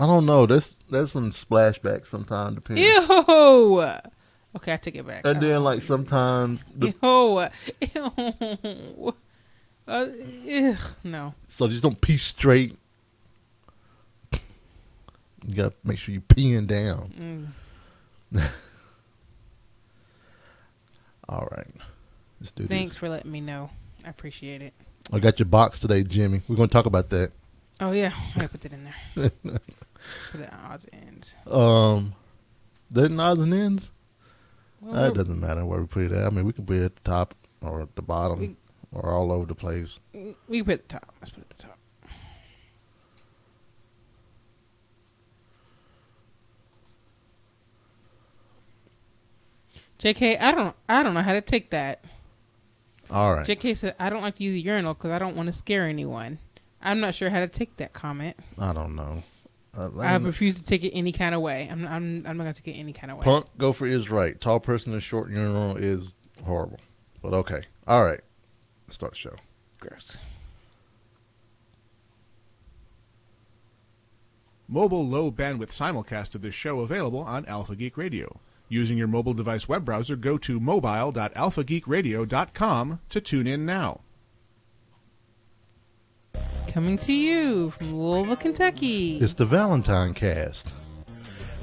I don't know. There's some splashbacks sometimes. Depending. Ew. Okay, I take it back. And then like sometimes. Ew. No. So just don't pee straight. You gotta make sure you're peeing down. All right. Let's do this. Thanks for letting me know. I appreciate it. I got your box today, Jimmy. We're going to talk about that. Oh, yeah. I gotta put that in there. Put it on odds and ends. That odds and ends? Well, It doesn't matter where we put it at. I mean, we can put it at the top or at the bottom or all over the place. We can put it at the top. Let's put it at the top. JK, I don't know how to take that. All right. JK said, I don't like to use a urinal because I don't want to scare anyone. I'm not sure how to take that comment. I don't know. I refuse to take it any kind of way. I'm not going to take it any kind of way. Punk gopher is right. Tall person in short urinal is horrible. But okay. All right. Let's start the show. Gross. Mobile low bandwidth simulcast of this show available on Alpha Geek Radio. Using your mobile device web browser, go to mobile.alphageekradio.com to tune in now. Coming to you from Louisville, Kentucky. It's the ValentineCast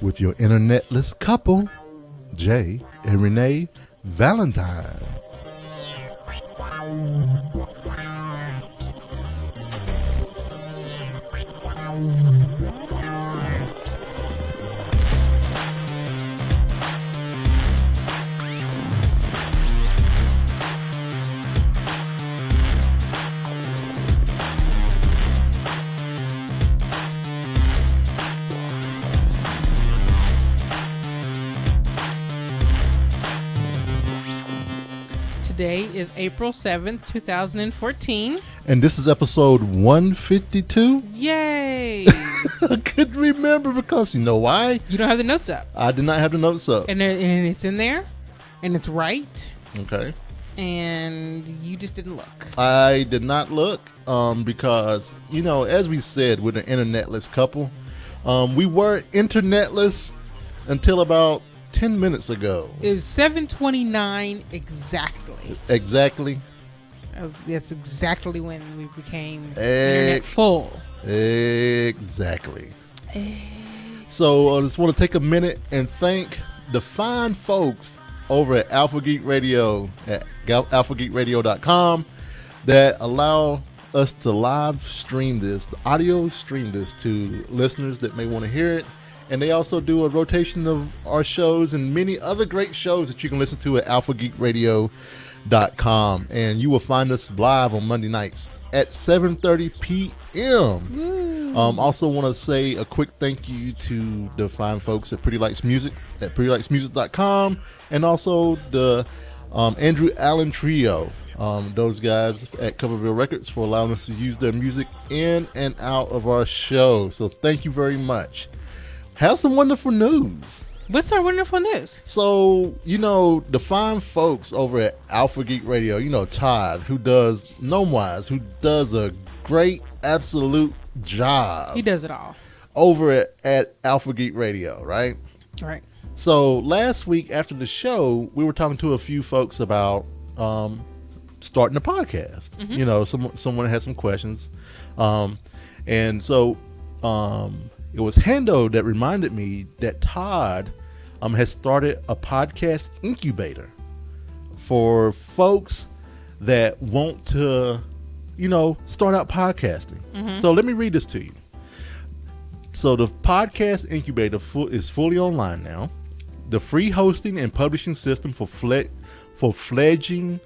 with your internetless couple, Jay and Renee Valentine. Today is April 7th, 2014. And this is episode 152. Yay! I couldn't remember because you know why? You don't have the notes up. I did not have the notes up. And it's in there. And it's right. Okay. And you just didn't look. I did not look because, you know, as we said, we're an internetless couple. We were internetless until about 10 minutes ago. It was 7:29 exactly. Exactly. That's exactly when we became internet full. Exactly. So I just want to take a minute and thank the fine folks over at Alpha Geek Radio at alphageekradio.com that allow us to live stream this, the audio stream this to listeners that may want to hear it. And they also do a rotation of our shows and many other great shows that you can listen to at alphageekradio.com. And you will find us live on Monday nights at 7:30 p.m. Also want to say a quick thank you to the fine folks at Pretty Likes Music at prettylikesmusic.com, and also the Andrew Allen Trio, those guys at Coverville Records, for allowing us to use their music in and out of our show. So thank you very much. Have some wonderful news. What's our wonderful news? So, you know, the fine folks over at Alpha Geek Radio, you know, Todd, who does Gnomewise, who does a great, absolute job. He does it all. Over at Alpha Geek Radio, right? Right. So, last week after the show, we were talking to a few folks about starting a podcast. Mm-hmm. You know, someone had some questions. And so, it was Hendo that reminded me that Todd has started a podcast incubator for folks that want to, you know, start out podcasting. Mm-hmm. So let me read this to you. So the podcast incubator is fully online now. The free hosting and publishing system for fledgling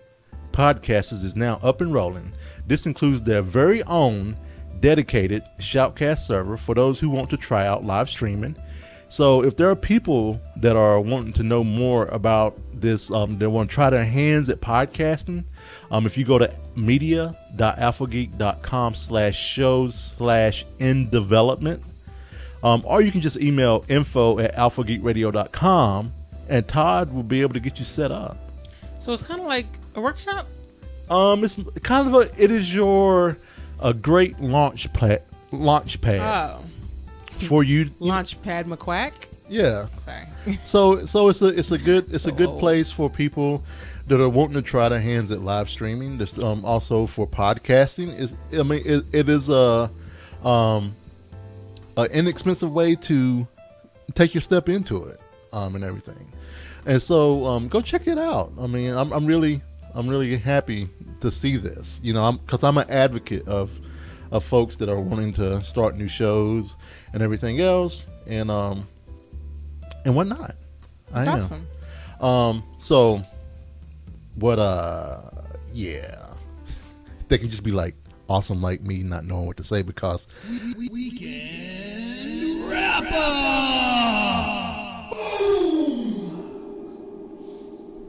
podcasters is now up and rolling. This includes their very own dedicated Shoutcast server for those who want to try out live streaming. So if there are people that are wanting to know more about this, they want to try their hands at podcasting, if you go to media.alphageek.com/shows/in-development, or you can just email info@alphageekradio.com, and Todd will be able to get you set up. So it's kind of like a workshop? It's kind of it is your a great launch pad Oh. for you. Launchpad McQuack. Yeah. Sorry. So it's a good old. place for people that are wanting to try their hands at live streaming. This also for podcasting. It is a inexpensive way to take your step into it and everything. And so go check it out. I mean, I'm really happy to see this. You know, because I'm an advocate of folks that are wanting to start new shows and everything else, and whatnot. That's I awesome. So what? Yeah, they can just be like awesome like me, not knowing what to say because Weekend Wrap Up.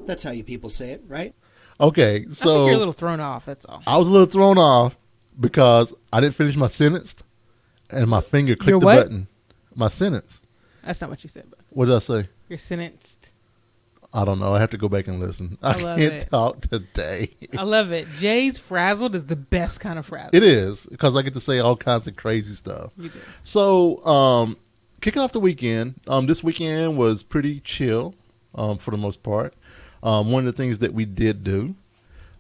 That's how you people say it, right? okay. I think So you're a little thrown off. That's all. I was a little thrown off because I didn't finish my sentence, and my finger clicked Your the what? button. My sentence. That's not what you said. But What did I say? you're sentenced. I don't know. I have to go back and listen. I I love can't it. talk today. I love it. Jay's frazzled is the best kind of frazzled. It is because I get to say all kinds of crazy stuff. You do. So, kicking off the weekend. This weekend was pretty chill, for the most part. One of the things that we did do,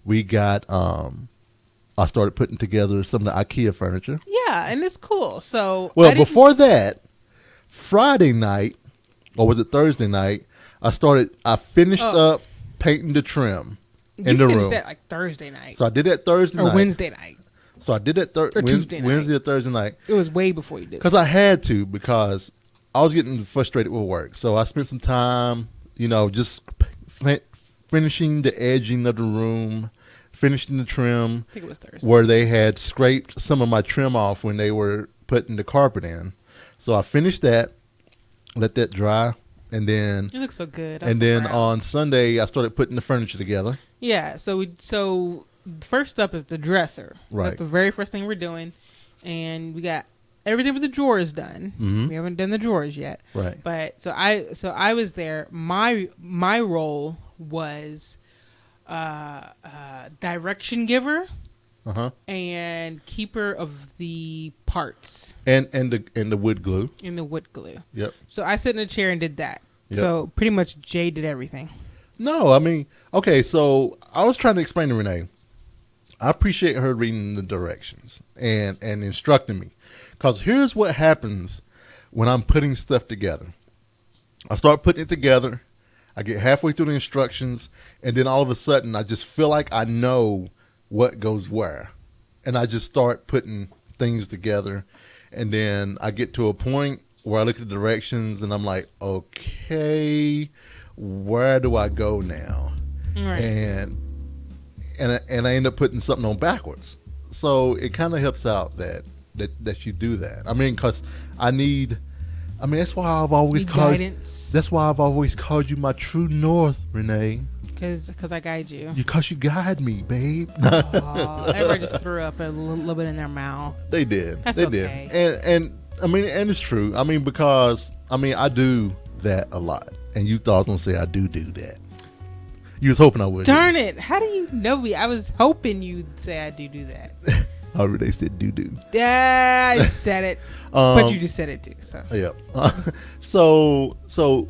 we got. I started putting together some of the IKEA furniture. Yeah, and it's cool. So Well, before that, Friday night, or was it Thursday night? I finished up painting the trim in the finished room. that like Thursday night So I did that Thursday or night. Wednesday night. So I did that Tuesday night. Wednesday or Thursday night. It was way before you did. Because I had to, because I was getting frustrated with work. So I spent some time, just finishing the edging of the room, finishing the trim. I think it was Thursday. Where they had scraped some of my trim off when they were putting the carpet in. So I finished that, let that dry, and then It looks so good. on Sunday I started putting the furniture together. Yeah. So first up is the dresser. Right. That's the very first thing we're doing, and we got everything with the drawers done. Mhm. We haven't done the drawers yet. Right. But so I was there. My role was direction giver and keeper of the parts And the wood glue. in the wood glue. Yep. So I sat in a chair and did that. Yep. So pretty much Jay did everything. No, I mean, okay, so I was trying to explain to Renee. I appreciate her reading the directions and instructing me. Because here's what happens when I'm putting stuff together. I start putting it together. I get halfway through the instructions. And then all of a sudden, I just feel like I know what goes where. And I just start putting things together. And then I get to a point where I look at the directions and I'm like, okay, where do I go now? Right. And I end up putting something on backwards. So it kind of helps out that you do that. I mean, because that's why I've always guidance. That's why I've always called you my true north, Renee. Because I guide you. Because you guide me, babe. Everybody just threw up a little bit in their mouth. They did. That's they okay. did. And it's true. I mean, because I do that a lot. And you thought I was gonna say I do that. You was hoping I would. Darn it! How do you know me? I was hoping you'd say I do that. I already said do. Yeah, I said it, but you just said it too. So Yep. So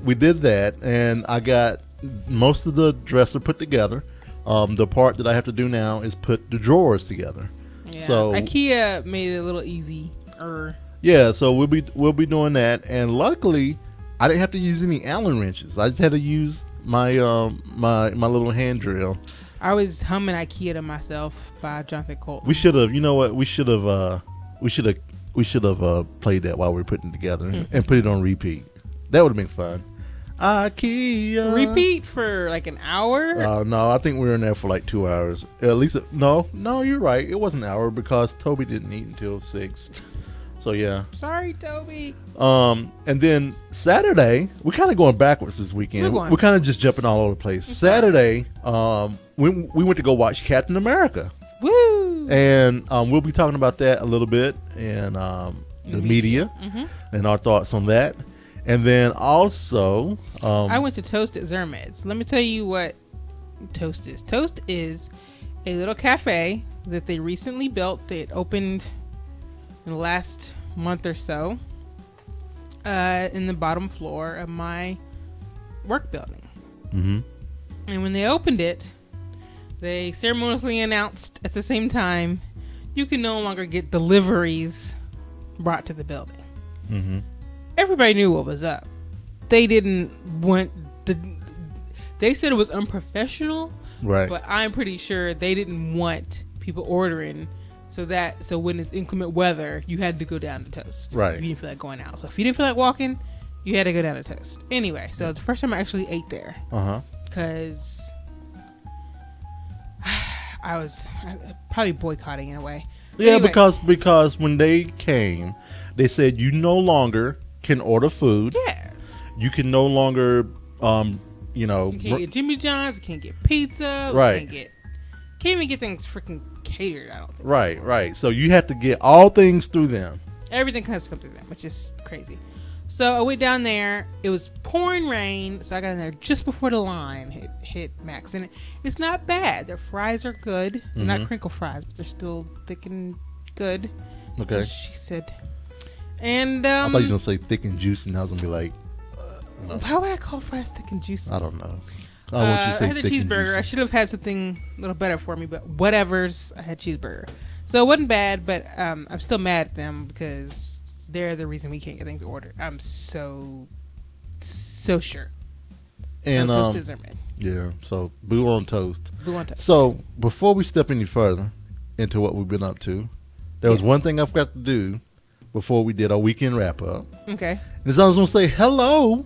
we did that, and I got most of the dresser put together. The part that I have to do now is put the drawers together. yeah, So IKEA made it a little easy. Yeah, so we'll be doing that, and luckily I didn't have to use any Allen wrenches. I just had to use my my little hand drill. I was humming IKEA to myself by Jonathan Colton. We should have. You know what? We should have played that while we were putting it together and put it on repeat. That would have been fun. IKEA. Repeat for like an hour? No, I think we were in there for like 2 hours. At least, no, you're right. It was an hour because Toby didn't eat until 6. So yeah. Sorry, Toby. And then Saturday, we're kind of going backwards this weekend. We're kind of just jumping all over the place. Saturday, we went to go watch Captain America. Woo! And we'll be talking about that a little bit and the media and our thoughts on that. And then also, I went to Toast at Zirmed. So let me tell you what Toast is. Toast is a little cafe that they recently built. It opened in the last month or so. in the bottom floor of my work building. Mm-hmm. And when they opened it, they ceremoniously announced at the same time, you can no longer get deliveries brought to the building. Mm-hmm. Everybody knew what was up. They didn't want they said it was unprofessional, Right. but I'm pretty sure they didn't want people ordering so when it's inclement weather, you had to go down to Toast. Right. You didn't feel like going out. So if you didn't feel like walking, you had to go down to Toast. Anyway, so the first time I actually ate there, because I was probably boycotting in a way. Yeah, Anyway. because when they came, they said you no longer can order food. Yeah. You can no longer, You can't get Jimmy John's, you can't get pizza, Right. Can't even get things freaking catered, I don't think. Right. So you have to get all things through them. Everything has to come through them, which is crazy. So I went down there. It was pouring rain, so I got in there just before the line hit max. And it's not bad. Their fries are good. They're not crinkle fries, but they're still thick and good. Okay. She said. And I thought you were going to say thick and juicy, and I was going to be like, no. Why would I call fries thick and juicy? I don't know. I don't want you to say I had the thick and cheeseburger. I juicy. should have had something a little better for me, but whatever's. I had cheeseburger. So it wasn't bad, but I'm still mad at them because they're the reason we can't get things ordered. I'm so sure. And Toast is Zirmed. yeah, so boo on Toast. Boo on Toast. So before we step any further into what we've been up to, there was Yes. one thing I forgot to do before we did our weekend wrap up. Okay. And I was going to say hello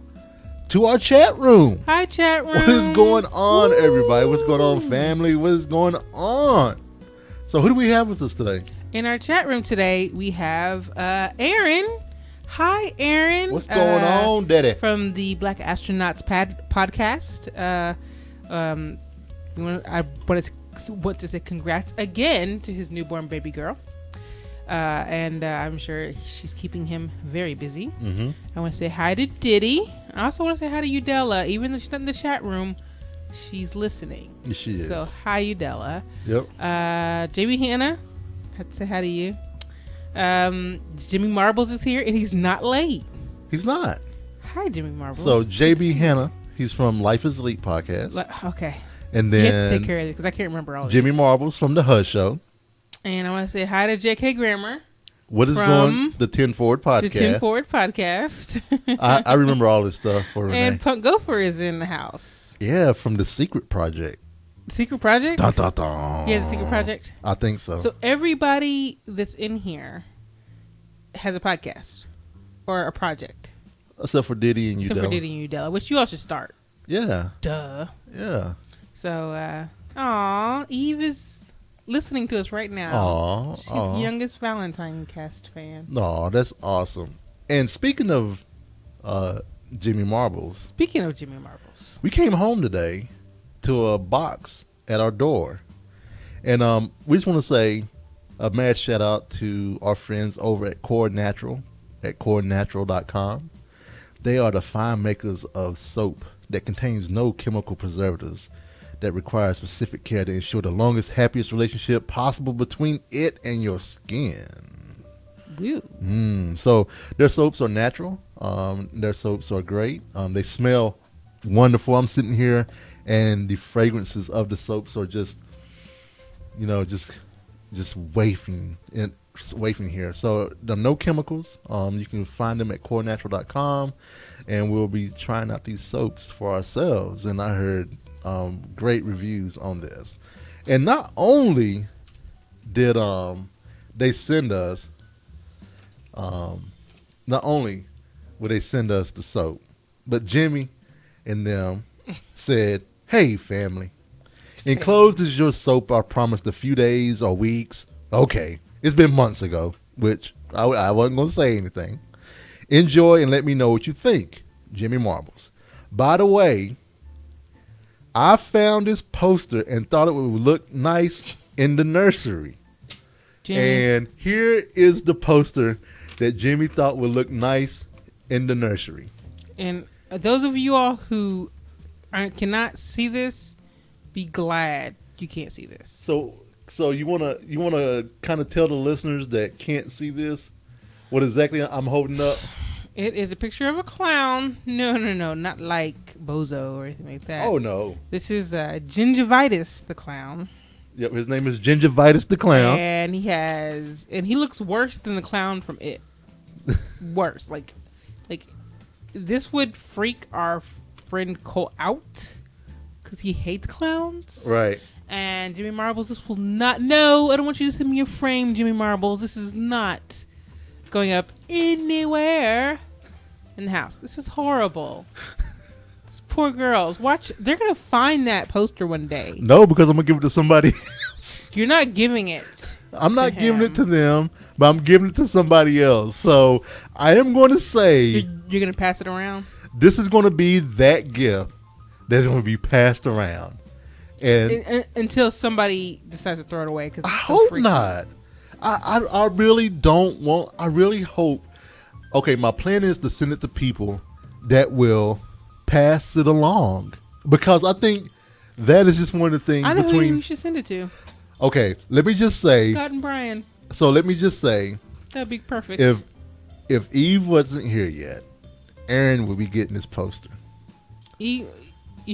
to our chat room. Hi, chat room. What is going on, Woo! everybody? What's going on, family? What is going on? So who do we have with us today? In our chat room today, we have Aaron. Hi, Aaron. What's going on, Daddy? From the Black Astronauts podcast. I want to say congrats again to his newborn baby girl. And I'm sure she's keeping him very busy. Mm-hmm. I want to say hi to Diddy. I also want to say hi to Udella. Even though she's not in the chat room, she's listening. She is. So hi, Udella. Yep. JB Hannah, I have to say hi to you. Jimmy Marbles is here, and he's not late. He's not. Hi, Jimmy Marbles. So JB Hannah, he's from Life is Elite podcast. Okay. And You have to then take care of this because I can't remember all Jimmy this. Marbles from the Hush Show. And I want to say hi to JK Grammar. What is From going? The 10 Forward podcast. The 10 Forward podcast. I remember all this stuff for Renee. And Punk Gopher is in the house. Yeah, from the Secret Project. Secret Project? Dun, dun, dun. He has a Secret Project? I think so. So everybody that's in here has a podcast or a project. Except for Diddy and Udella. Except for Diddy and Udella, which you all should start. Yeah. Duh. Yeah. So, Eve is listening to us right now. Aw. She's the youngest ValentineCast fan. No, that's awesome. And speaking of Jimmy Marbles, Speaking of Jimmy Marbles. we came home today to a box at our door. And we just want to say a mad shout out to our friends over at Core Natural at corenatural.com. They are the fine makers of soap that contains no chemical preservatives that require specific care to ensure the longest, happiest relationship possible between it and your skin. Woo. So their soaps are natural. Their soaps are great. They smell wonderful. I'm sitting here and the fragrances of the soaps are just wafting here. So there are no chemicals. You can find them at corenatural.com, and we'll be trying out these soaps for ourselves. And I heard great reviews on this. And not only did they send us, not only would they send us the soap, but Jimmy and them said, "Hey, family. Enclosed is your soap I promised a few days or weeks. Okay, it's been months ago," which I wasn't going to say anything. "Enjoy and let me know what you think. Jimmy Marbles. By the way, I found this poster and thought it would look nice in the nursery." Jimmy. And here is the poster that Jimmy thought would look nice in the nursery. And those of you all who cannot see this, be glad you can't see this. So you wanna kind of tell the listeners that can't see this what exactly I'm holding up? It is a picture of a clown. No, not like Bozo or anything like that. Oh no. This is Gingivitis the clown. Yep, his name is Gingivitis the clown. And he looks worse than the clown from It. Worse. Like this would freak our friend Cole out because he hates clowns. Right. And Jimmy Marbles, this will not. No, I don't want you to send me your frame, Jimmy Marbles. This is not going up anywhere in the house. This is horrible. These poor girls. Watch. They're going to find that poster one day. No, because I'm going to give it to somebody else. You're not giving it. I'm not giving it to them, but I'm giving it to somebody else. So I am going to say. You're going to pass it around? This is going to be that gift that's going to be passed around. And until somebody decides to throw it away. Cause I hope not. I really don't want. I really hope. Okay, my plan is to send it to people that will pass it along, because I think that is just one of the things. I know who you should send it to. Okay, let me just say Scott and Brian. So let me just say that'd be perfect. If Eve wasn't here yet, Aaron would be getting this poster. You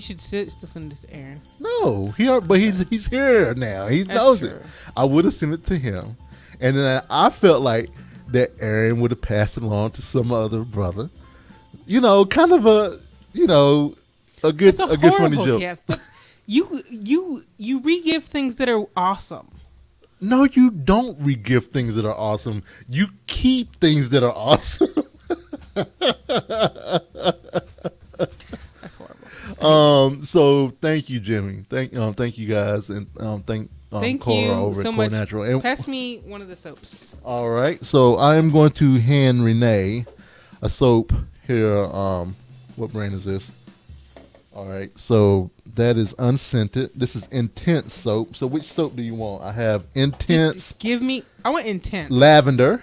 should still send it to Aaron. No, he's here now. He knows it. I would have sent it to him, and then I felt like that Aaron would have passed it along to some other brother. You know, kind of a good funny joke. Gift, but you re-give things that are awesome. No, you don't re-gift things that are awesome. You keep things that are awesome. That's horrible. So thank you, Jimmy. Thank you guys, and thank Cora you over so at much. Core Natural. And, pass me one of the soaps. All right, so I am going to hand Renee a soap here. What brand is this? All right, so that is unscented. This is Intense soap. So which soap do you want? I have Intense. Just give me. I want Intense. Lavender.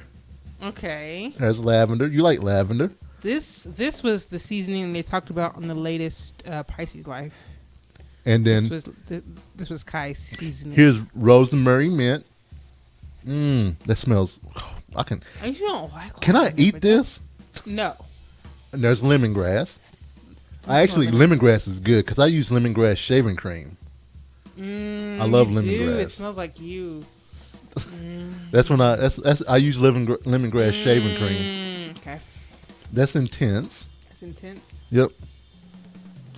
Okay. There's lavender. You like lavender? This was the seasoning they talked about on the latest Pisces Life. And then this was Kai's seasoning. Here's rosemary mint. That smells. I can. You don't like. Can I eat this? No. And there's lemongrass. Lemongrass is good because I use lemongrass shaving cream. I love lemongrass. It smells like you. That's when I use lemongrass shaving cream. Okay. That's Intense. That's Intense. Yep.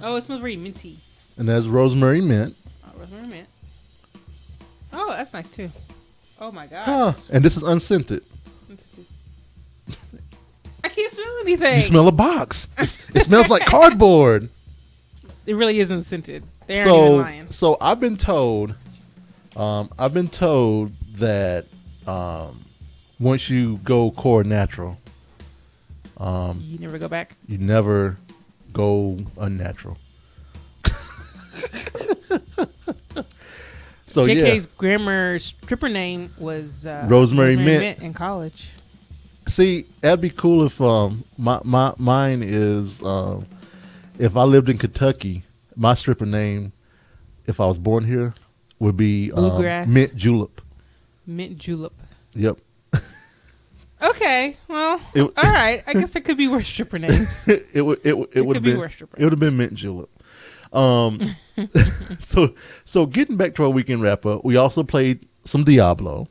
Oh, it smells very minty. And that's rosemary mint. Oh, rosemary mint. Oh, that's nice too. Oh my god. Huh. And this is unscented. I can't smell anything. You smell a box. It smells like cardboard. It really isn't scented. They aren't even lying. So I've been told that once you go Core Natural, you never go back. You never go unnatural. So JK's grammar stripper name was Rosemary Mint in college. See, that'd be cool if mine is if I lived in Kentucky, my stripper name, if I was born here, would be Mint Julep. Mint Julep. Yep. Okay, well, all right. I guess there could be worse stripper names. It would have been worse stripper. It would have been Mint Julep. So getting back to our weekend wrap up, we also played some Diablo,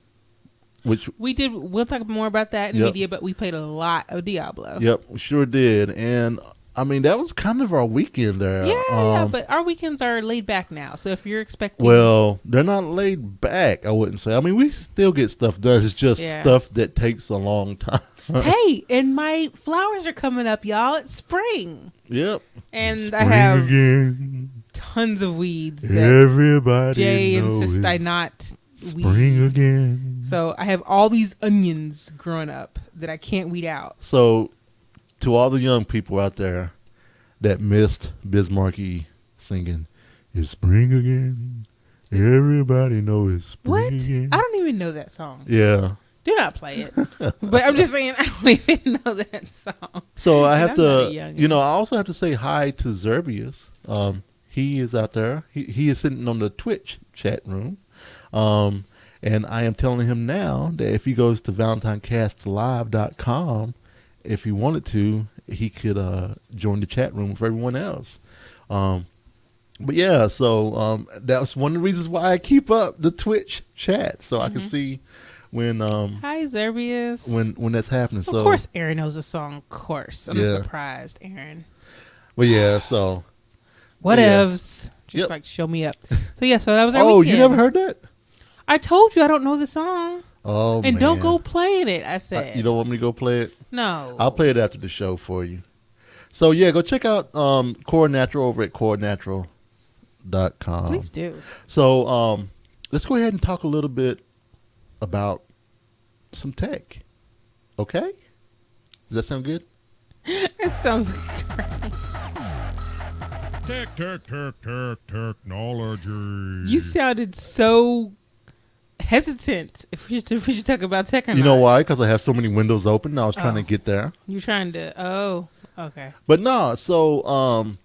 which we did. We'll talk more about that in media, but we played a lot of Diablo. Yep, we sure did, and I mean that was kind of our weekend there. Yeah, but our weekends are laid back now. So if you're expecting, well, they're not laid back. I wouldn't say. I mean, we still get stuff done. It's just stuff that takes a long time. Hey, and my flowers are coming up, y'all. It's spring. Yep. And spring I have again. Tons of weeds. Everybody Jay insists I not spring again. So I have all these onions growing up that I can't weed out. So to all the young people out there that missed Bismarcky singing, "It's spring again. Everybody knows it's spring again." I don't even know that song. Yeah. Do not play it. But I'm just saying, I don't even know that song. So I have to, I also have to say hi to Zerbius. He is out there. He is sitting on the Twitch chat room. And I am telling him now that if he goes to ValentineCastLive.com if he wanted to, he could join the chat room with everyone else. But yeah, so that's one of the reasons why I keep up the Twitch chat, so I can see when Hi, Zerbius. when that's happening. Of So course, Aaron knows the song. Of course, I'm Yeah. surprised, Aaron. but yeah, so Whatevs. Just Yep. like show me up. So yeah, so that was our oh, weekend. you never heard that? I told you I don't know the song, Oh, and man. don't go playing it. I said You don't want me to go play it? no. I'll play it after the show for you. So yeah, go check out Core Natural over at corenatural.com. Please do. So let's go ahead and talk a little bit about some tech. Okay? Does that sound good? It sounds like Technology. you sounded so hesitant. If we should talk about tech or You not. know why? Because I have so many windows open. I was trying to Oh. get there. You're trying to. Oh, okay. But no, so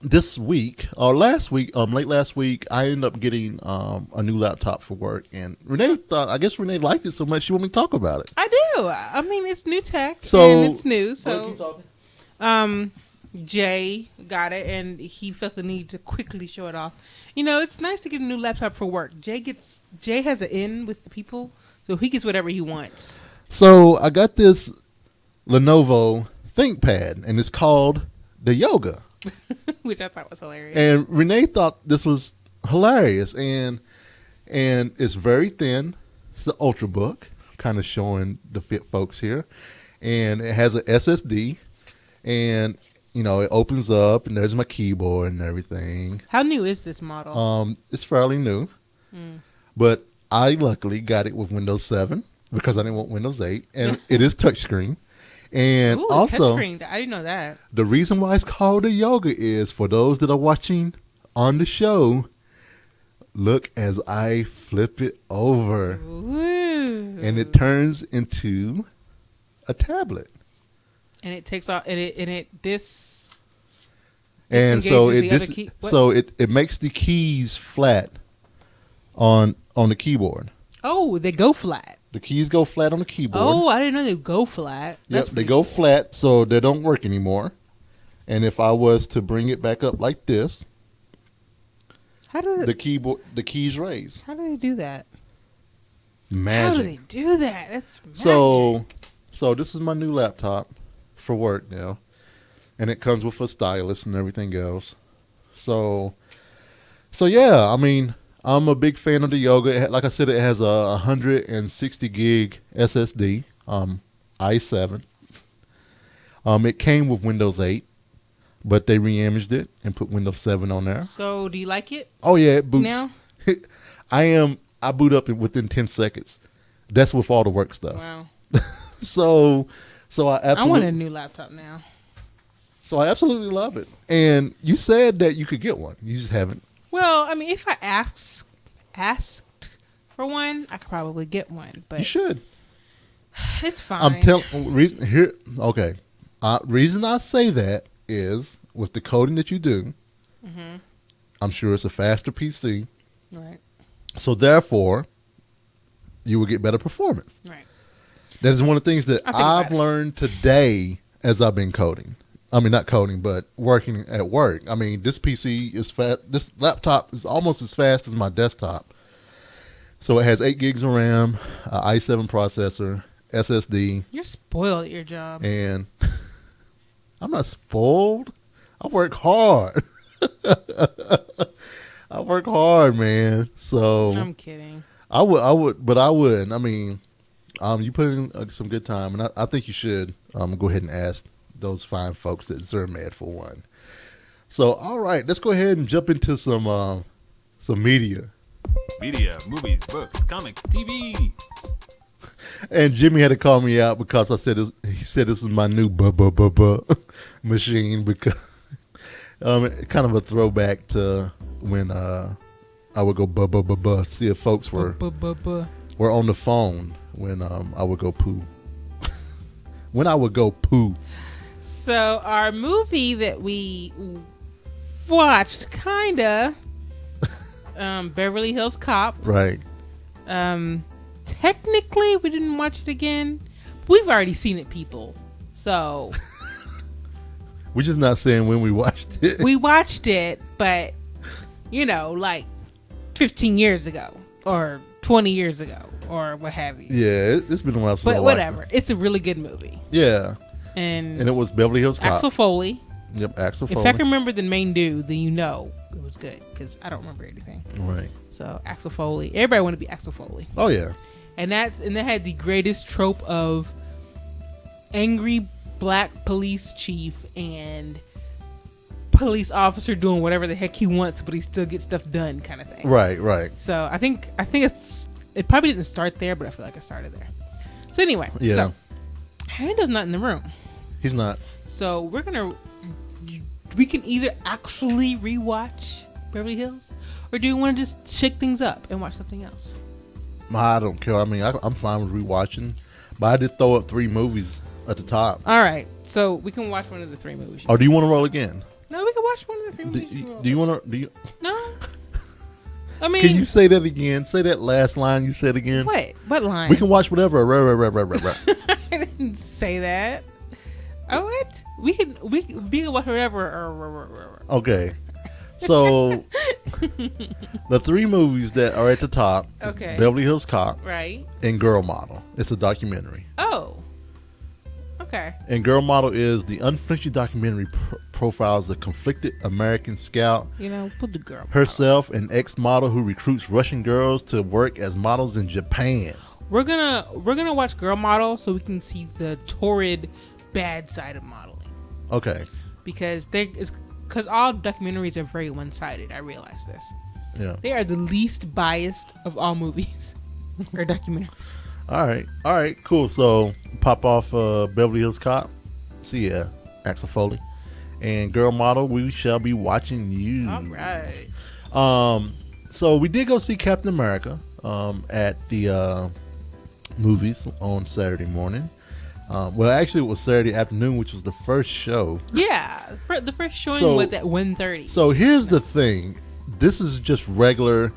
this week or last week, late last week, I ended up getting a new laptop for work, and I guess Renee liked it so much she wanted me to talk about it. I do. I mean, it's new tech, So- and it's new. Keep So, talking. Jay got it, and he felt the need to quickly show it off. You know, it's nice to get a new laptop for work. Jay has an in with the people, so he gets whatever he wants. So I got this Lenovo ThinkPad, and it's called the Yoga. Which I thought was hilarious. And Renee thought this was hilarious, and it's very thin. It's an Ultrabook, kind of showing the fit folks here, and it has an SSD, and you know it opens up, and there's my keyboard and everything. How new is this model? It's fairly new, but I luckily got it with Windows 7 because I didn't want Windows 8, and it is touchscreen. And Ooh, also, touchscreen. I didn't know that. the reason why it's called a Yoga is for those that are watching on the show. Look as I flip it over, Woo. and it turns into a tablet. And it takes off. This. And so disengages the other key- what? it makes the keys flat on the keyboard. Oh, they go flat. The keys go flat on the keyboard. Oh, I didn't know they go flat. Yep, That's they pretty go cool. flat, so they don't work anymore. And if I was to bring it back up like this, How do the keys raise. How do they do that? Magic. How do they do that? That's magic. So this is my new laptop for work now, and it comes with a stylus and everything else. So yeah, I mean, I'm a big fan of the Yoga. Like I said, it has a 160 gig SSD, i7. It came with Windows 8, but they re-imaged it and put Windows 7 on there. So, do you like it Oh yeah, it boots. now? I boot up within 10 seconds. That's with all the work stuff. Wow. So I I want absolutely, a new laptop now. so I absolutely love it. And you said that you could get one. You just haven't. Well, I mean, if I asked for one, I could probably get one, You but should. it's fine. I'm telling here. Okay. Reason I say that is with the coding that you do. Mm-hmm. I'm sure it's a faster PC. Right. So therefore, you will get better performance. Right. That is one of the things that I think about I've it. learned today as I've been coding. I mean, not coding, but working at work. I mean, this PC is fast. This laptop is almost as fast as my desktop. So it has 8 gigs of RAM, i7 processor, SSD, You're spoiled at your job. and I'm not spoiled. I work hard. I work hard, man. So I'm kidding. I would. I mean, you put in some good time, and I think you should go ahead and ask those fine folks at Zirmed for one. So, all right, let's go ahead and jump into some media. Media, movies, books, comics, TV. And Jimmy had to call me out because I said he said this is my new machine because kind of a throwback to when I would go see if folks were on the phone when I would go poo. When I would go poo. So our movie that we watched, kinda, Beverly Hills Cop. Right. Technically, we didn't watch it again. We've already seen it, people. So We're just not saying when we watched it. we watched it, but like 15 years ago or 20 years ago or what have you. Yeah, it's been a while since I But watched whatever. It's a really good movie. it. Yeah. And it was Beverly Hills Cop. Axel Foley. Yep, Axel If Foley. I can remember the main dude, then it was good because I don't remember anything. Right. So Axel Foley. Everybody want to be Axel Foley. Oh, yeah. And that had the greatest trope of angry black police chief and police officer doing whatever the heck he wants, but he still gets stuff done, kind of thing. Right, right. So I think it probably didn't start there, but I feel like it started there. So anyway, Yeah. so Hando's not in the room, He's not. so we can either actually rewatch Beverly Hills, or do you want to just shake things up and watch something else? I don't care. I mean, I'm fine with rewatching, but I did throw up 3 movies at the top. All right, so we can watch one of the 3 movies. Or do you want to roll again? No, we can watch one of the 3 Do, movies. do you want to? Do you? No. I mean, Can you say that again? Say that last line you said again. what? What line? We can watch whatever. Right. I didn't say that. Oh, what? We can watch whatever. Okay. So the 3 movies that are at the top: Okay. Beverly Hills Cop Right. and Girl Model. It's a documentary. Oh. Okay. And Girl Model is the unflinching documentary profiles the conflicted American scout Put the girl herself, an ex-model who recruits Russian girls to work as models in Japan. We're gonna watch Girl Model so we can see the torrid bad side of modeling, Okay. because all documentaries are very one-sided. I realize this. Yeah. They are the least biased of all movies or documentaries. All right, cool. So pop off Beverly Hills Cop. See ya, Axel Foley. And Girl Model, we shall be watching you. All right. So we did go see Captain America at the movies on Saturday morning. Well, actually, it was Saturday afternoon, which was the first show. Yeah, the first showing was at 1:30. So here's the thing. This is just regular,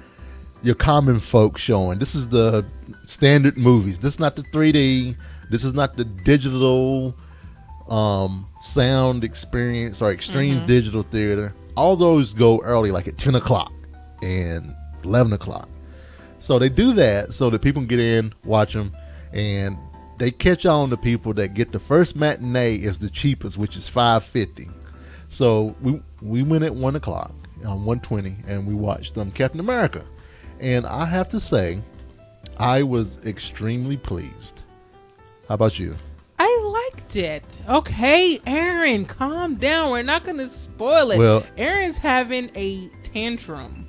your common folk showing. This is the standard movies. This is not the 3D. This is not the digital sound experience or extreme digital theater. All those go early, like at 10 o'clock and 11 o'clock. So they do that so that people can get in, watch them, and they catch on to people that get the first matinee is the cheapest, which is $5.50. So we went at 1 o'clock on 1:20, and we watched Captain America. And I have to say, I was extremely pleased. How about you? I liked it. Okay, Aaron, calm down. We're not going to spoil it. Well- Aaron's having a tantrum.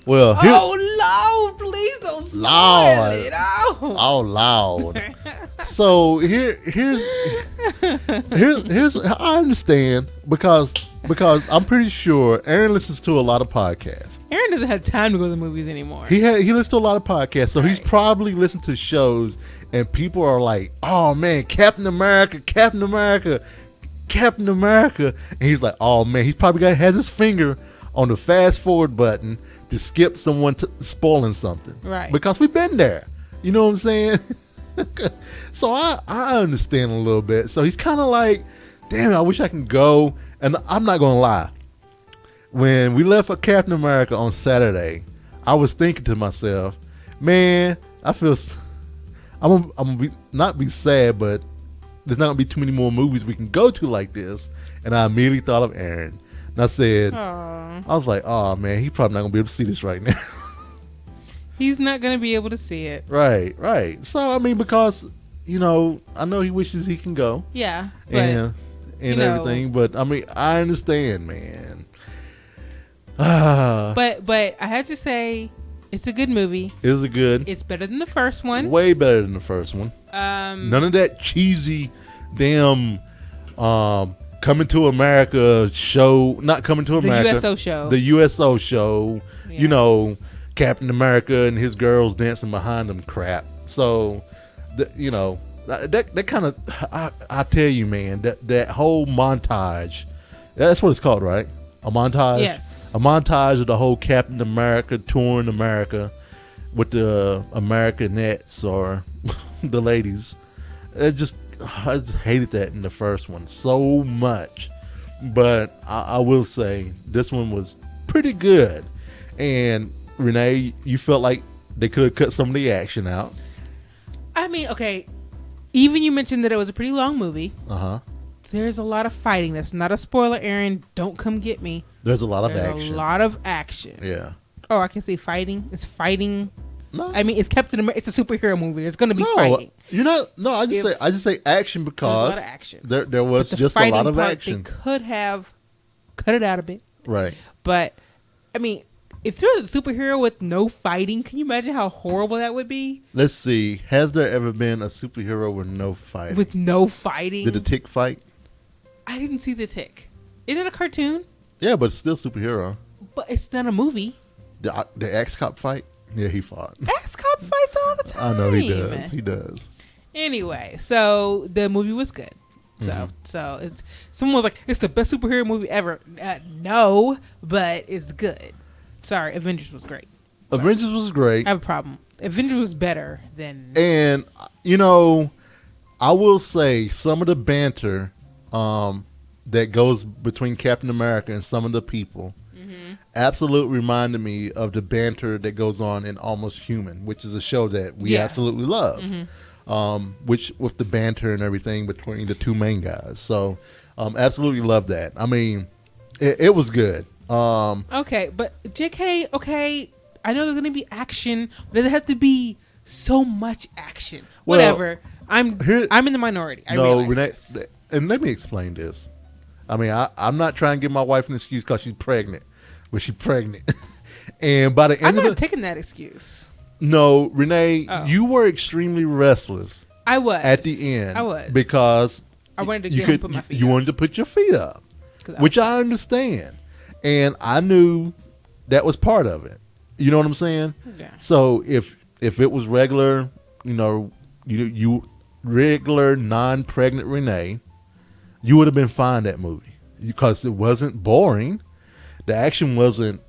Well, here, Oh, Lord, please don't spoil Lord. it. Oh. all loud. So here's I understand because I'm pretty sure Aaron listens to a lot of podcasts. Aaron doesn't have time to go to the movies anymore. He listens to a lot of podcasts, so he's Right. probably listened to shows, and people are like, "Oh man, Captain America, Captain America, Captain America," and he's like, "Oh man," he's probably has his finger on the fast forward button to skip someone spoiling something, Right. Because we've been there, you know what I'm saying? So I understand a little bit. So he's kind of like, "Damn, I wish I can go." And I'm not gonna lie. When we left for Captain America on Saturday, I was thinking to myself, man, I feel I'm gonna not be sad, but there's not gonna be too many more movies we can go to like this. And I immediately thought of Aaron, and I said, Aw. I was like, oh man, he's probably not gonna be able to see this right now. He's not going to be able to see it. Right. So I mean, because I know he wishes he can go Yeah. But and everything, but I mean, I understand, man. but I have to say, it's a good movie. It was a good. It's better than the first one. Way better than the first one. None of that cheesy, damn, Coming to America show. Not Coming to America. The USO show. The USO show. Yeah. Captain America and his girls dancing behind them crap. So, that kind of, I tell you, man, that whole montage. That's what it's called, right? A montage. Yes. A montage of the whole Captain America touring America with the Americanettes or the ladies. I just hated that in the first one so much. But I will say this one was pretty good. And Renee, you felt like they could have cut some of the action out. I mean, okay, even you mentioned that it was a pretty long movie. There's a lot of fighting. That's not a spoiler, Aaron. Don't come get me. There's a lot of There's action. a lot of action. Yeah. Oh, I can say fighting. It's fighting. No. I mean, it's Captain America. It's a superhero movie. There's going to be fighting. You're not. No, I just say action There's because a lot of action. there was But the just a fighting lot of part, action. They could have cut it out a bit. Right. But, I mean, if there's a superhero with no fighting, can you imagine how horrible that would be? Let's see. Has there ever been a superhero with no fighting? With no fighting? Did the Tick fight? I didn't see the Tick. Isn't it a cartoon? Yeah, but it's still superhero. But it's not a movie. The X-Cop fight? Yeah, he fought. X-Cop fights all the time. I know he does. He does. Anyway, so the movie was good. So it's, someone was like, it's the best superhero movie ever. No, but it's good. Sorry, Avengers was great. Avengers was great. I have a problem. Avengers was better than... And, I will say some of the banter that goes between Captain America and some of the people absolutely reminded me of the banter that goes on in Almost Human, which is a show that we absolutely love. Which with the banter and everything between the two main guys. So, absolutely love that. I mean, it was good. Okay, but JK, okay, I know there's going to be action, but does it have to be so much action? Well, whatever. I'm in the minority. I realize Renee, this. and let me explain this. I mean, I'm not trying to give my wife an excuse because she's pregnant, but she's pregnant. And by the end I'm of not taking that excuse. No, Renee, Oh. you were extremely restless I was. at the end. I was. Because I wanted to you get him to put my feet you up. wanted to put your feet up, 'Cause which I understand. And I knew that was part of it. You know what I'm saying? Yeah. So if it was regular, you regular non-pregnant Renee, you would have been fine that movie because it wasn't boring. The action wasn't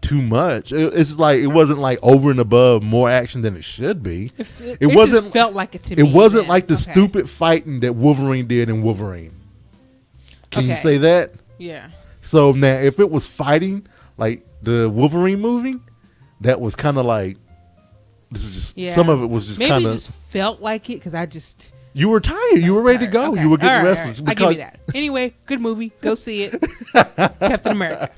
too much. It's like it wasn't like over and above more action than it should be. It wasn't just felt like it to me. It wasn't then. like the Okay. stupid fighting that Wolverine did in Wolverine. Can you Okay. say that? Yeah. So now, if it was fighting like the Wolverine movie, that was kind of like this is just Yeah. some of it was just Maybe kind it of. just felt like it because I just... You were tired. You were ready to go. Okay. You were getting All right, restless. all right. I give you that. Anyway, good movie. Go see it. Captain America.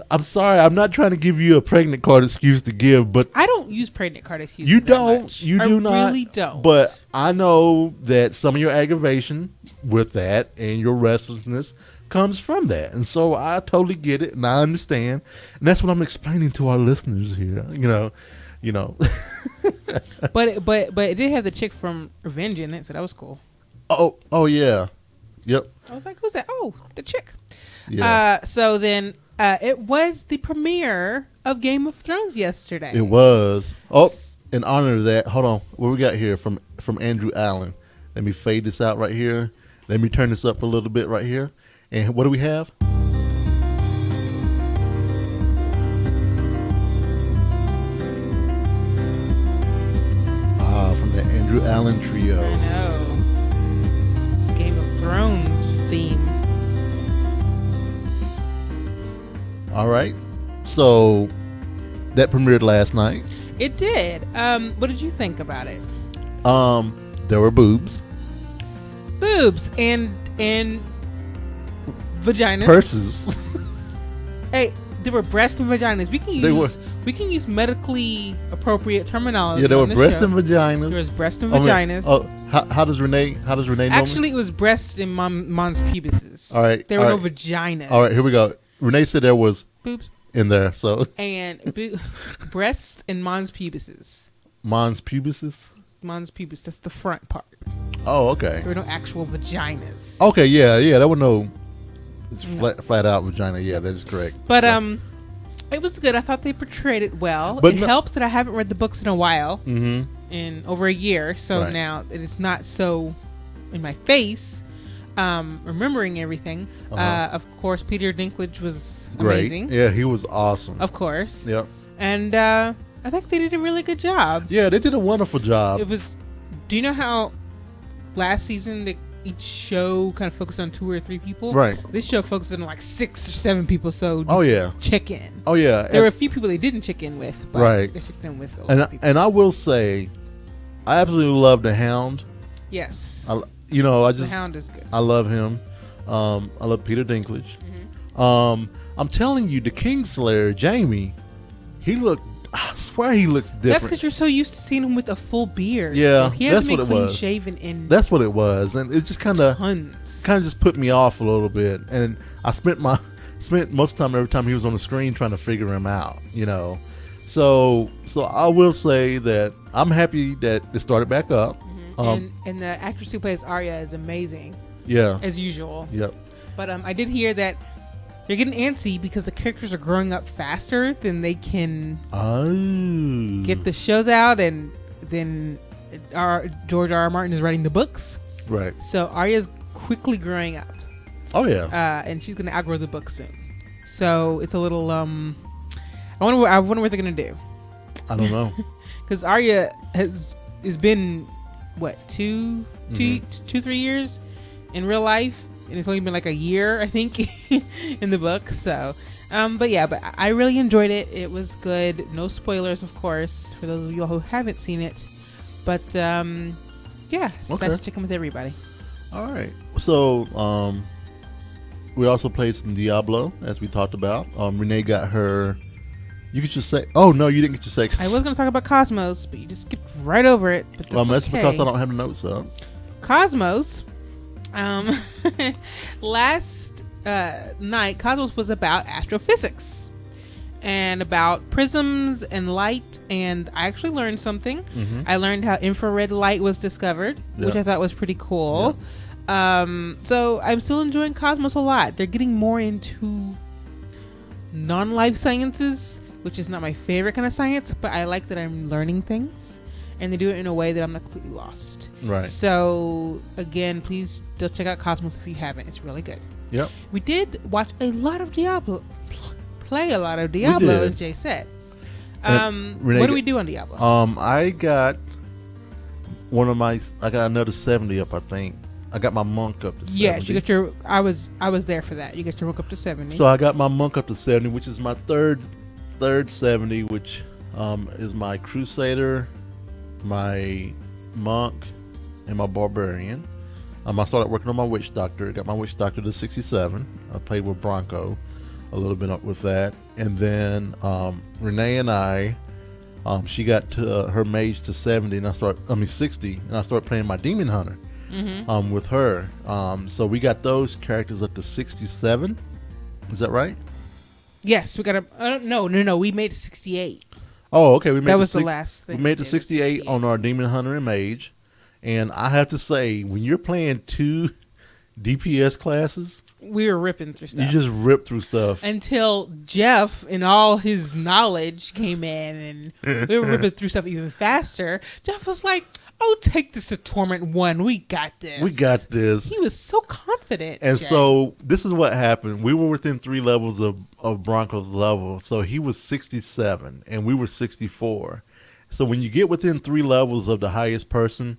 I'm sorry. I'm not trying to give you a pregnant card excuse to give, but I don't use pregnant card excuses. you that don't. much. You I do not. really don't. But I know that some of your aggravation with that and your restlessness comes from that, and so I totally get it and I understand, and that's what I'm explaining to our listeners here. You know. but it did have the chick from Revenge in it, so that was cool. Oh yeah, yep. I was like, who's that? Oh, the chick. Yeah. So then it was the premiere of Game of Thrones yesterday. It was. Oh, in honor of that, hold on. What we got here from Andrew Allen? Let me fade this out right here. Let me turn this up a little bit right here. And what do we have? From the Andrew Allen trio. I know. It's Game of Thrones theme. All right. So that premiered last night. It did. What did you think about it? There were boobs. Boobs and vaginas. Purses. Hey, there were breasts and vaginas. They were. We can use medically appropriate terminology. Yeah, there were on this breasts show. and vaginas. There was breasts and I mean, vaginas. how does Renee know? Actually, it was breasts and mons pubises. All right, There were all no right. vaginas. All right, here we go. Renee said there was Boobs in there. So and breasts and mons pubises. mons pubises. Mons pubis. That's the front part. Oh, okay. There were no actual vaginas. Okay, yeah. There were no flat out vagina. Yeah, that is correct. But it was good. I thought they portrayed it well. But it helped that I haven't read the books in a while, in over a year. So Right. now it is not so in my face. Remembering everything. Of course, Peter Dinklage was Great. amazing. Yeah, he was awesome. Of course. Yep. And I think they did a really good job. Yeah, they did a wonderful job. It was. Do you know how? last season that each show kind of focused on 2 or 3 people. Right. This show focused on like 6 or 7 people. So Oh yeah. check in. Oh yeah. There were a few people they didn't check in with, but Right. they checked in with a lot of people. And I will say, I absolutely love the Hound. Yes, I the just Hound is good. I love him. I love Peter Dinklage. I'm telling you, the Kingslayer, Jamie, I swear he looks different. That's because you're so used to seeing him with a full beard. Yeah, he that's hasn't what been it clean was. shaven in That's what it was, and it just kind of tons. just put me off a little bit. And I spent most of the time, every time he was on the screen, trying to figure him out. So I will say that I'm happy that it started back up. And the actress who plays Arya is amazing, Yeah. as usual. Yep. But I did hear that they're getting antsy because the characters are growing up faster than they can Oh. get the shows out, and then George R. R. Martin is writing the books. Right. So Arya's quickly growing up, Oh yeah. and she's going to outgrow the book soon. So it's a little. I wonder what they're going to do, I don't know. because Arya has been what 3 years in real life, and it's only been like a year, I think, in the book. So, but I really enjoyed it. It was good. No spoilers, of course, for those of you who haven't seen it. But it's Okay. nice to check in with everybody. All right. So we also played some Diablo, as we talked about. Renee got her. You could just say. Oh no, you didn't get your say. I was going to talk about Cosmos, but you just skipped right over it. But That's okay. because I don't have the notes up. Cosmos. Last night, Cosmos was about astrophysics and about prisms and light, and I actually learned something. I learned how infrared light was discovered, which I thought was pretty cool. So I'm still enjoying Cosmos a lot. They're getting more into non-life sciences, which is not my favorite kind of science, but I like that I'm learning things, and they do it in a way that I'm not completely lost. Right. So again, please still check out Cosmos if you haven't. It's really good. Yep. We did watch a lot of Diablo, play a lot of Diablo, did. as Jay said. Renee, What do we do on Diablo? I got I got another 70 up, I think. I got my monk up to 70. Yes, you got your. I was there for that. You got your monk up to 70. So I got my monk up to 70, which is my third 70, which is my crusader, my monk, and my barbarian. I started working on my witch doctor. Got my witch doctor to 67. I played with Bronco a little bit up with that, and then Renee and I, she got to her mage to 70, and 60, and I started playing my demon hunter with her. So we got those characters up to 67. Is that right? Yes, we got a. No. We made it 68. Oh, okay. We made That was the last thing. We made it Yeah, it was 68 on our demon hunter and mage, and I have to say, when you're playing 2 DPS classes, We were ripping through stuff. you just rip through stuff. Until Jeff and all his knowledge came in, and we were ripping through stuff even faster. Jeff was like, "Oh, take this to Torment 1. We got this. We got this. He was so confident. And Jay. so this is what happened. We were within 3 levels of Bronco's level. So he was 67 and we were 64. So when you get within 3 levels of the highest person,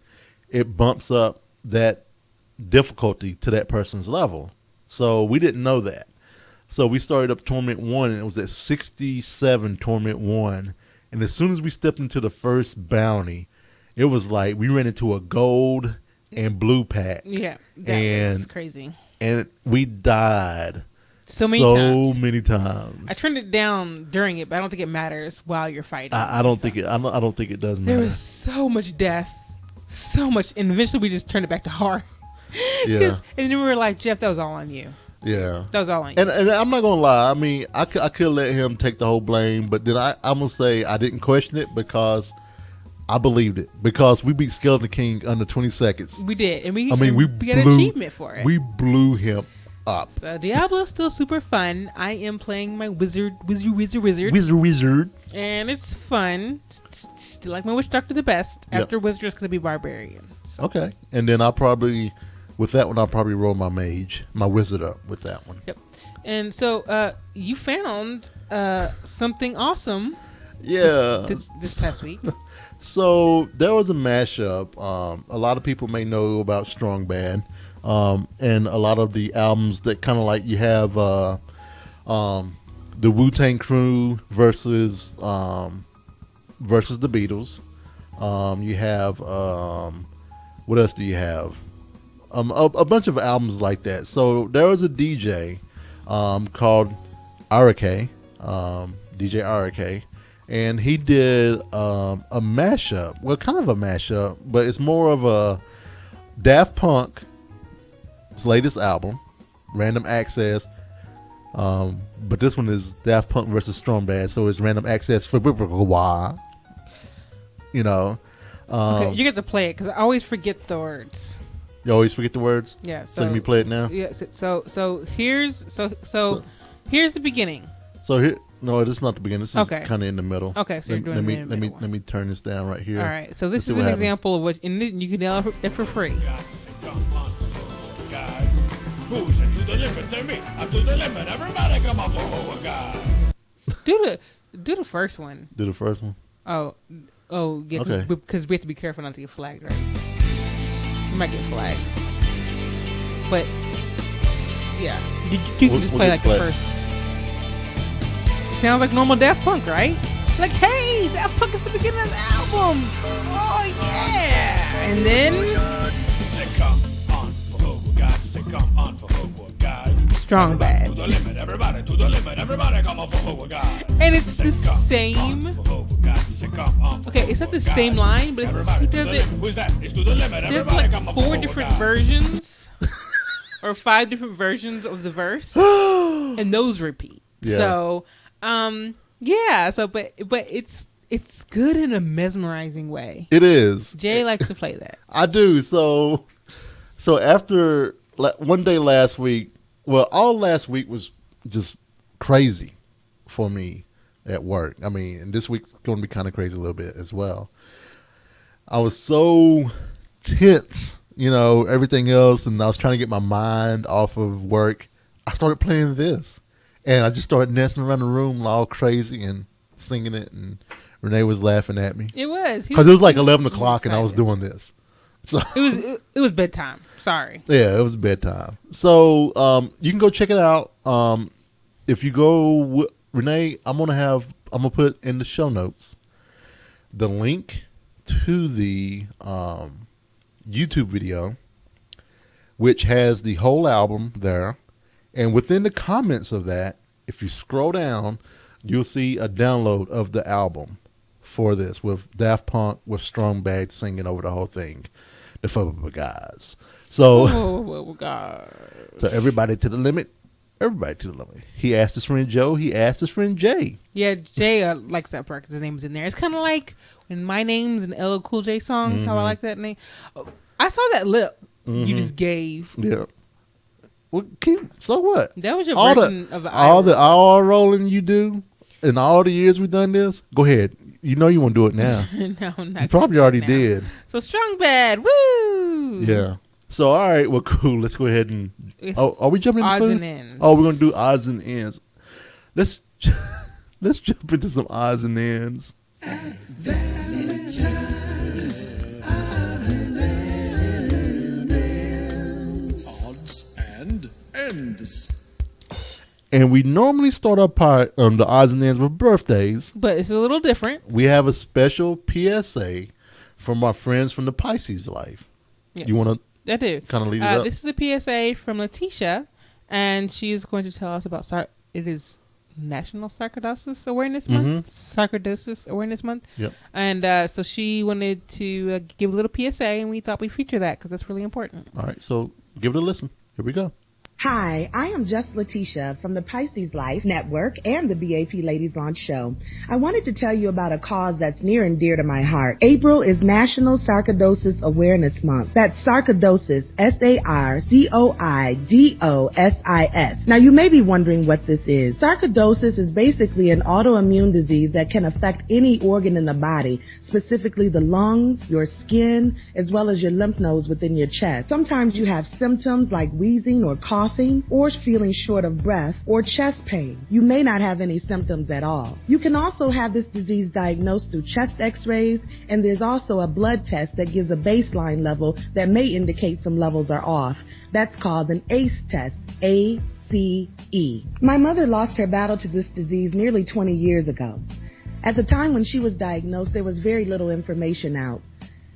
it bumps up that difficulty to that person's level. So we didn't know that. So we started up Torment 1, and it was at 67 Torment 1. And as soon as we stepped into the first bounty, it was like we ran into a gold and blue pack. Yeah, that was And crazy. And we died So many times. I turned it down during it, but I don't think it matters while you're fighting. I don't think it. I don't think it does matter. There was so much death, so much, and eventually we just turned it back to hard. Yeah. And then we were like, Jeff, that was all on you. Yeah. That was all on you. And I'm not gonna lie. I mean, I could let him take the whole blame, but then I'm gonna say I didn't question it because I believed it, because we beat Skeleton King under 20 seconds. We did, and we we got an achievement for it. We blew him up. So Diablo's still super fun. I am playing my wizard, Wizard. and it's fun. Still like my witch doctor the best. Yep. After wizard, it's gonna be barbarian. So. Okay, and then I'll probably roll my mage, my wizard up with that one. Yep. And so you found something awesome Yeah. This past week. So there was a mashup. A lot of people may know about Strong Bad, and a lot of the albums that kind of like you have the Wu-Tang Crew versus the Beatles. You have what else do you have? A bunch of albums like that. So there was a DJ called RK, DJ RK. And he did a mashup. Well, kind of a mashup, but it's more of a Daft Punk's latest album, Random Access. But this one is Daft Punk versus Strong Bad, so it's Random Access for why. You know. Okay, you get to play it because I always forget the words. You always forget the words? Yeah. So let me play it now. Yeah. So here's here's the beginning. So here. No, this is not the beginning. This is Okay. kind of in the middle. Okay, so you're doing the middle one. Let me turn this down right here. All right, so this Let's see is what an happens. example of what, and you can download it for free. Do the first one. Do the first one. Oh, yeah. Okay. Because we have to be careful not to get flagged, right? We might get flagged, but yeah, you can We'll just play get like flagged. the first. Sounds like normal Daft Punk, right? Like, hey, Daft Punk is the beginning of the album. Oh yeah, and then Strong Bad, and it's the same. Okay, it's not the same line, but he does it. There's like 4 different versions, or 5 different versions of the verse, and those repeat. Yeah. So, yeah. So, but it's good in a mesmerizing way. It is. Jay likes to play that. I do. So after one day last week, well, all last week was just crazy for me at work. I mean, and this week's going to be kind of crazy a little bit as well. I was so tense, everything else, and I was trying to get my mind off of work. I started playing this, and I just started dancing around the room all crazy and singing it, and Renee was laughing at me. It was because it was like 11 o'clock, and I was doing this. So it was bedtime. Sorry. Yeah, it was bedtime. So you can go check it out. If you go, Renee, I'm gonna put in the show notes the link to the YouTube video, which has the whole album there, and within the comments of that, if you scroll down, you'll see a download of the album for this with Daft Punk with Strong Bad singing over the whole thing. The guys. So, God. So everybody to the limit. Everybody to the limit. He asked his friend Joe. He asked his friend Jay. Yeah, Jay likes that part because his name's in there. It's kind of like when My Name's an LL Cool J song. Mm-hmm. How I like that name. I saw that lip you just gave. Yeah. Well, so what? That was your all version the, of the all the all rolling you do in all the years we've done this. Go ahead. You know you want to do it now. No, I'm not. You probably already now. did. So Strong Bad, woo! Yeah. So all right, well, cool. Let's go ahead and. Are we jumping into odds food? and ends? Oh, we're gonna do odds and ends. Let's jump into some odds and ends. Odds and ends. And we normally start our part on the odds and ends with birthdays. But it's a little different. We have a special PSA from our friends from the Pisces Life. Yeah. You want I do. to kind of lead it up? This is a PSA from Letitia, and she is going to tell us about it is National Sarcoidosis Awareness Month. Sarcoidosis Awareness Month. Yep. And so she wanted to give a little PSA, and we thought we'd feature that because that's really important. All right, so give it a listen. Here we go. Hi, I am just Letitia from the Pisces Life Network and the BAP Ladies Launch Show. I wanted to tell you about a cause that's near and dear to my heart. April is National Sarcoidosis Awareness Month. That's Sarcoidosis, S-A-R-C-O-I-D-O-S-I-S. Now, you may be wondering what this is. Sarcoidosis is basically an autoimmune disease that can affect any organ in the body, specifically the lungs, your skin, as well as your lymph nodes within your chest. Sometimes you have symptoms like wheezing or coughing coughing, or feeling short of breath, or chest pain. You may not have any symptoms at all. You can also have this disease diagnosed through chest x-rays, and there's also a blood test that gives a baseline level that may indicate some levels are off. That's called an ACE test, ACE. My mother lost her battle to this disease nearly 20 years ago. At the time when she was diagnosed, there was very little information out.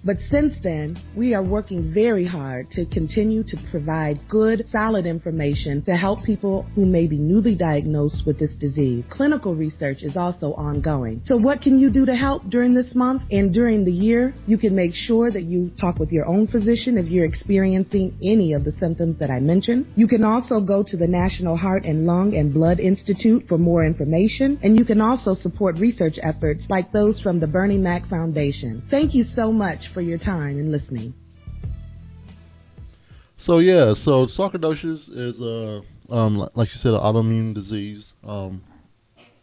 But since then, we are working very hard to continue to provide good, solid information to help people who may be newly diagnosed with this disease. Clinical research is also ongoing. So what can you do to help during this month and during the year? You can make sure that you talk with your own physician if you're experiencing any of the symptoms that I mentioned. You can also go to the National Heart and Lung and Blood Institute for more information, and you can also support research efforts like those from the Bernie Mac Foundation. Thank you so much for your time and listening. So sarcoidosis is like you said, an autoimmune disease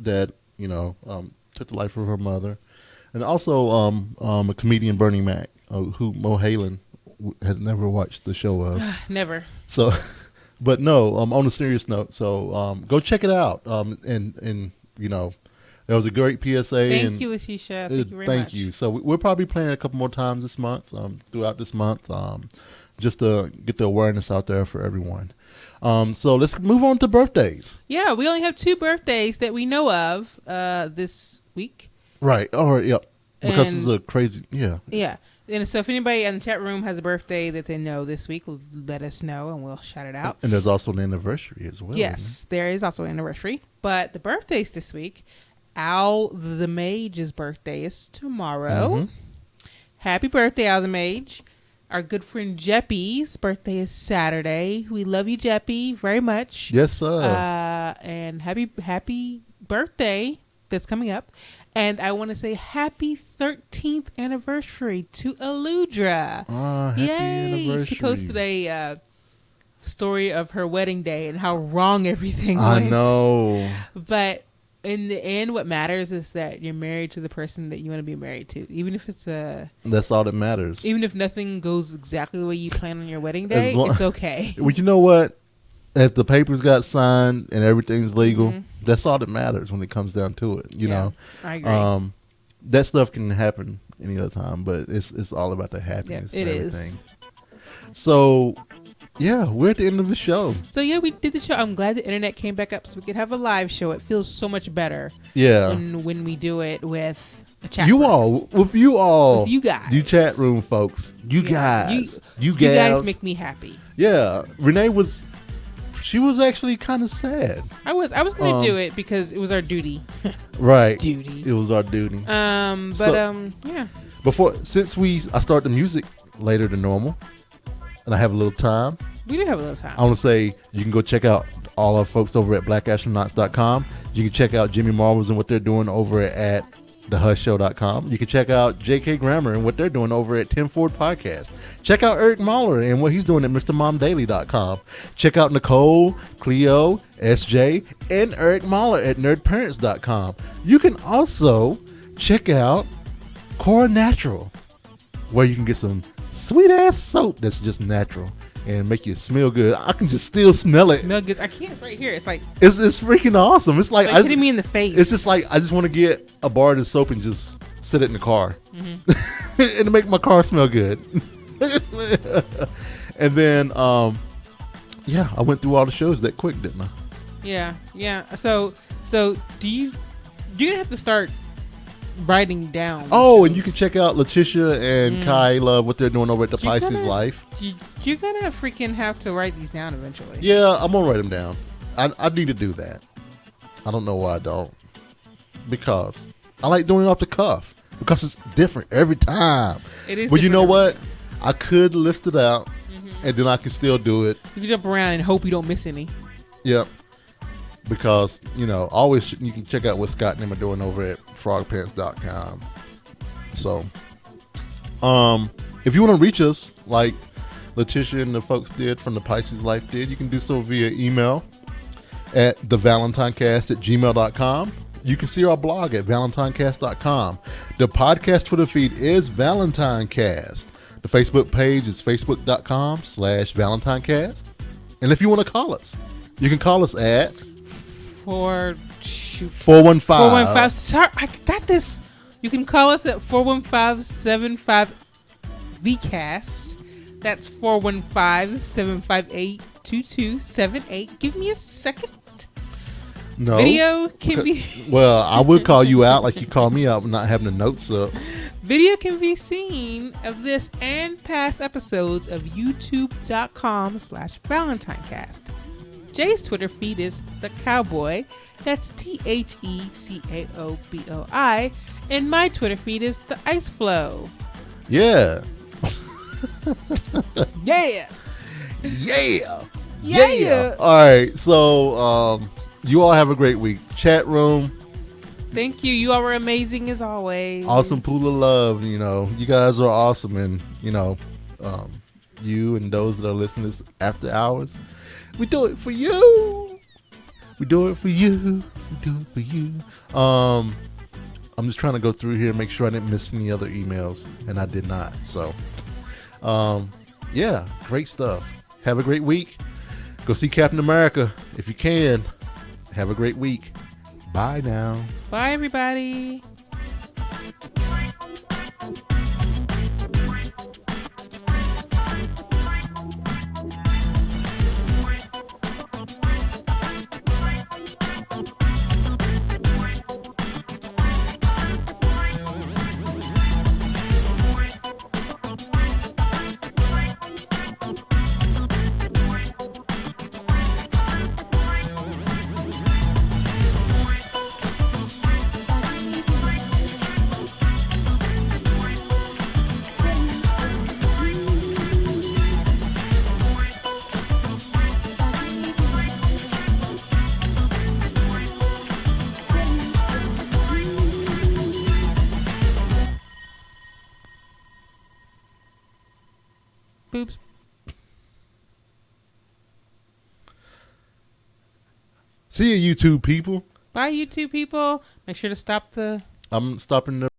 that took the life of her mother, and also a comedian, Bernie Mac, who Mo Halen has never watched the show of. Never. So, but no. On a serious note, so go check it out. And it was a great PSA. Thank you, Letitia. Thank you very much. Thank you. So we'll probably be playing it a couple more times this month, throughout this month, just to get the awareness out there for everyone. So let's move on to birthdays. Yeah, we only have 2 birthdays that we know of this week. Right. All right. Yep. Because it's a crazy. Yeah. Yeah. And so if anybody in the chat room has a birthday that they know this week, let us know and we'll shout it out. And there's also an anniversary as well. Yes, there is also an anniversary. But the birthdays this week, Al the Mage's birthday is tomorrow. Mm-hmm. Happy birthday, Al the Mage. Our good friend Jeppy's birthday is Saturday. We love you, Jeppy, very much. Yes, sir. And happy birthday that's coming up. And I want to say happy 13th anniversary to Eludra. Happy anniversary. She posted a story of her wedding day and how wrong everything went. I know. But in the end, what matters is that you're married to the person that you want to be married to. Even if it's that's all that matters. Even if nothing goes exactly the way you plan on your wedding day, it's okay. Well, you know what? If the papers got signed and everything's legal, that's all that matters when it comes down to it. You know, I agree. That stuff can happen any other time, but it's all about the happiness. It and everything. So, yeah, we're at the end of the show. So yeah, we did the show. I'm glad the internet came back up so we could have a live show. It feels so much better. Yeah. When we do it with a chat room. With you guys, you chat room folks, you guys make me happy. Yeah, Renee was actually kind of sad. I was going to do it because it was our duty. Right. It was our duty. Yeah. Since I start the music later than normal, and I have a little time. We do have a little time. I want to say you can go check out all our folks over at blackastronauts.com. You can check out Jimmy Marbles and what they're doing over at thehushshow.com. You can check out JK Grammer and what they're doing over at Tim Ford Podcast. Check out Eric Mahler and what he's doing at MrMomDaily.com. Check out Nicole, Cleo, SJ, and Eric Mahler at NerdParents.com. You can also check out Cora Natural, where you can get some sweet ass soap that's just natural and make you smell good. I can just still smell it. Smell good. I can't right here. It's like it's freaking awesome. It's like hitting me in the face. It's just like I just want to get a bar of this soap and just sit it in the car, and to make my car smell good. And then, I went through all the shows that quick, didn't I? Yeah. So you're gonna have to start writing down. Oh, and you can check out Letitia and Kai Love, what they're doing over at the Pisces Life. You're gonna freaking have to write these down eventually. Yeah, I'm gonna write them down. I need to do that. I don't know why I don't. Because I like doing it off the cuff. Because it's different every time. It is. But you know what? I could list it out, and then I can still do it. You can jump around and hope you don't miss any. Yep. Because, always you can check out what Scott and them are doing over at frogpants.com. So, if you want to reach us, like Letitia and the folks did from the Pisces Life did, you can do so via email at thevalentinecast@gmail.com. You can see our blog at valentinecast.com. The podcast Twitter feed is ValentineCast. The Facebook page is facebook.com/ValentineCast. And if you want to call us, you can call us at 415. 415. Sorry, I got this. You can call us at 415-75-VCAST. That's 415-758-2278. Give me a second. No. Video can be... Well, I would call you out like you called me out, not having the notes up. Video can be seen of this and past episodes of youtube.com/ValentineCast. Jay's Twitter feed is The Cowboy. That's TheCaoboi. And my Twitter feed is The Ice Flow. Yeah. Yeah. Yeah. Yeah. All right. So, you all have a great week. Chat room. Thank you. You all were amazing as always. Awesome pool of love. You know, you guys are awesome. And, you know, you and those that are listening to this after hours, we do it for you. We do it for you. We do it for you. I'm just trying to go through here and make sure I didn't miss any other emails. And I did not. So, yeah, great stuff. Have a great week. Go see Captain America if you can. Have a great week. Bye now. Bye, everybody. Boobs. See you, YouTube people. Bye, YouTube people. Make sure to stop the... I'm stopping the